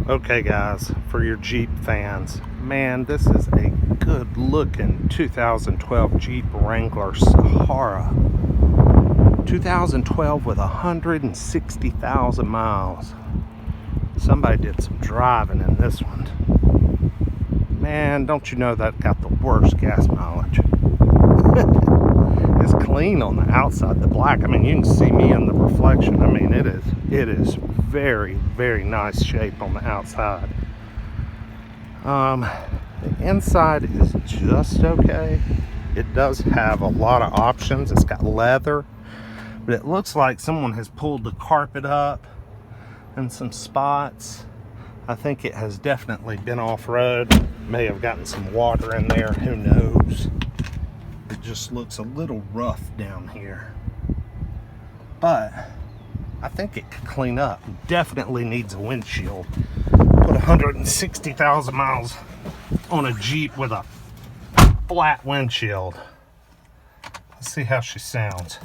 Okay guys, for your Jeep fans, man, this is a good looking 2012 Jeep Wrangler Sahara. 2012 with 160,000 miles. Somebody did some driving in this one. Man, don't you know that got the worst gas mileage? It's clean on the outside, the black. I mean, you can see me in the reflection. I mean, it is very, very nice shape on the outside. The inside is just okay. It does have a lot of options. It's got leather, but it looks like someone has pulled the carpet up in some spots. I think it has definitely been off-road. May have gotten some water in there, who knows. It just looks a little rough down here, but I think it could clean up. Definitely needs a windshield. Put 160,000 miles on a Jeep with a flat windshield. Let's see how she sounds.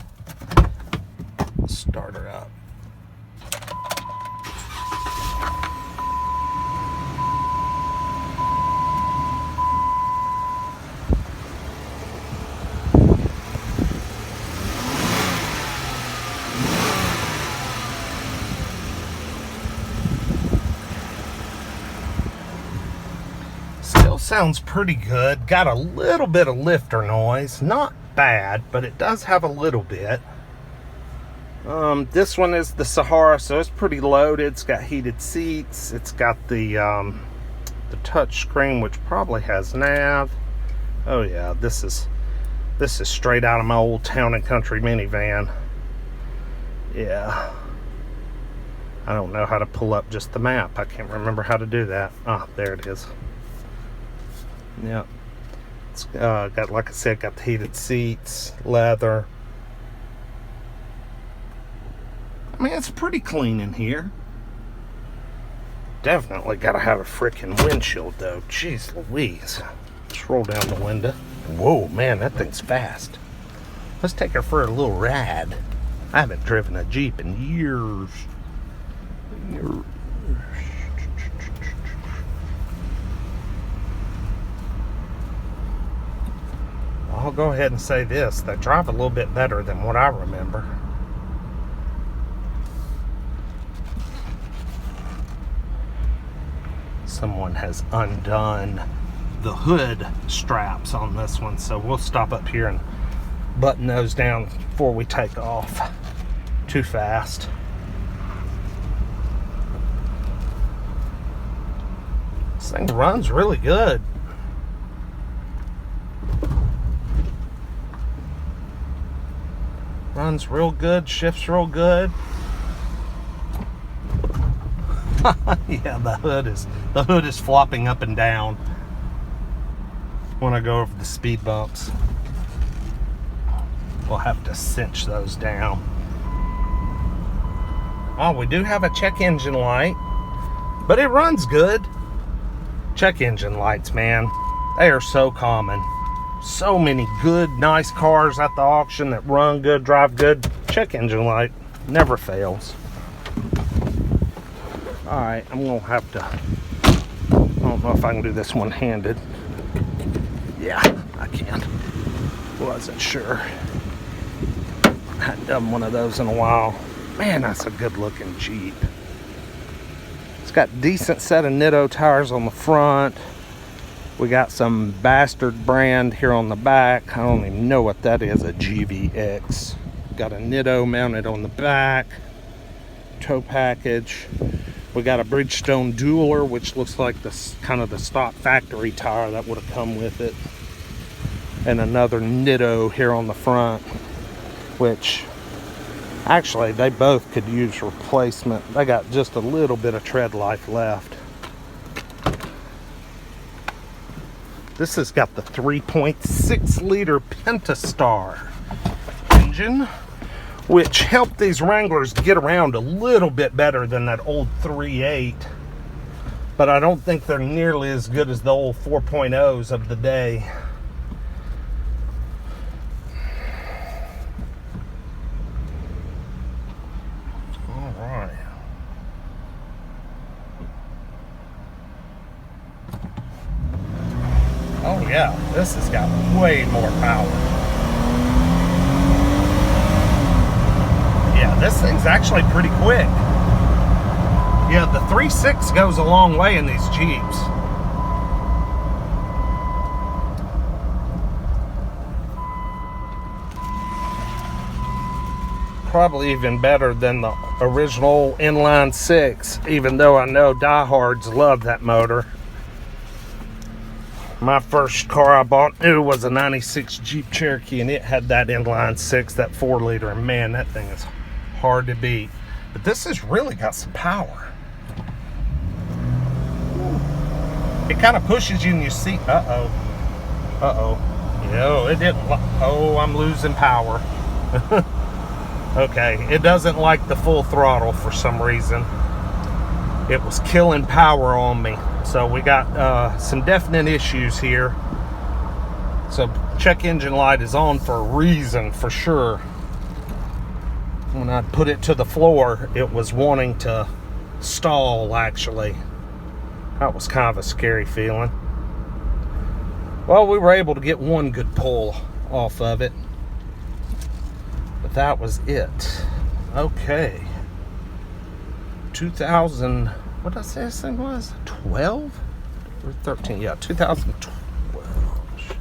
Start her up. Sounds pretty good. Got a little bit of lifter noise, not bad, but it does have a little bit. This one is the Sahara, so it's pretty loaded. It's got heated seats. It's got the touch screen, which probably has nav. Oh yeah, this is straight out of my old Town and Country minivan. Yeah, I don't know how to pull up just the map. I can't remember how to do that. Ah, there it is. Yeah, it's got, like I said, got the heated seats, leather. I mean, it's pretty clean in here. Definitely got to have a freaking windshield, though. Jeez Louise. Let's roll down the window. Whoa, man, that thing's fast. Let's take her for a little ride. I haven't driven a Jeep in years. I'll go ahead and say this, they drive a little bit better than what I remember. Someone has undone the hood straps on this one, so we'll stop up here and button those down before we take off too fast. This thing runs really good. Runs real good, shifts real good. Yeah, the hood is flopping up and down when I go over the speed bumps. We'll have to cinch those down. Oh, we do have a check engine light, but it runs good. Check engine lights, man, they are so common. So many good, nice cars at the auction that run good, drive good. Check engine light never fails. Alright, I'm going to have to... I don't know if I can do this one-handed. Yeah, I can. Wasn't sure. Hadn't done one of those in a while. Man, that's a good-looking Jeep. It's got a decent set of Nitto tires on the front. We got some Bastard brand here on the back. I don't even know what that is, a GVX. Got a Nitto mounted on the back. Tow package. We got a Bridgestone Dueler, which looks like this kind of the stock factory tire that would have come with it. And another Nitto here on the front, which actually they both could use replacement. They got just a little bit of tread life left. This has got the 3.6 liter pentastar engine, which helped these Wranglers get around a little bit better than that old 3.8. But I don't think they're nearly as good as the old 4.0s of the day. All right. yeah, this has got way more power. Yeah, this thing's actually pretty quick. Yeah, the 3.6 goes a long way in these Jeeps. Probably even better than the original inline 6, even though I know diehards love that motor. My first car I bought new was a 96 Jeep Cherokee, and it had that inline 6, that 4-liter, and man, that thing is hard to beat. But this has really got some power. It kind of pushes you in your seat. No, it didn't. Oh, I'm losing power. Okay, it doesn't like the full throttle for some reason. It was killing power on me. So we got some definite issues here. So check engine light is on for a reason, for sure. When I put it to the floor, it was wanting to stall, actually. That was kind of a scary feeling. Well, we were able to get one good pull off of it. But that was it. Okay. 2000, what did I say this thing was? 12 or 13? Yeah, 2012.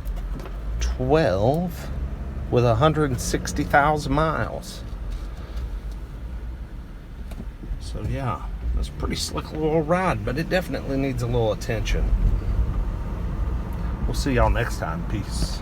12 with 160,000 miles. So yeah, it's a pretty slick little ride, but it definitely needs a little attention. We'll see y'all next time. Peace.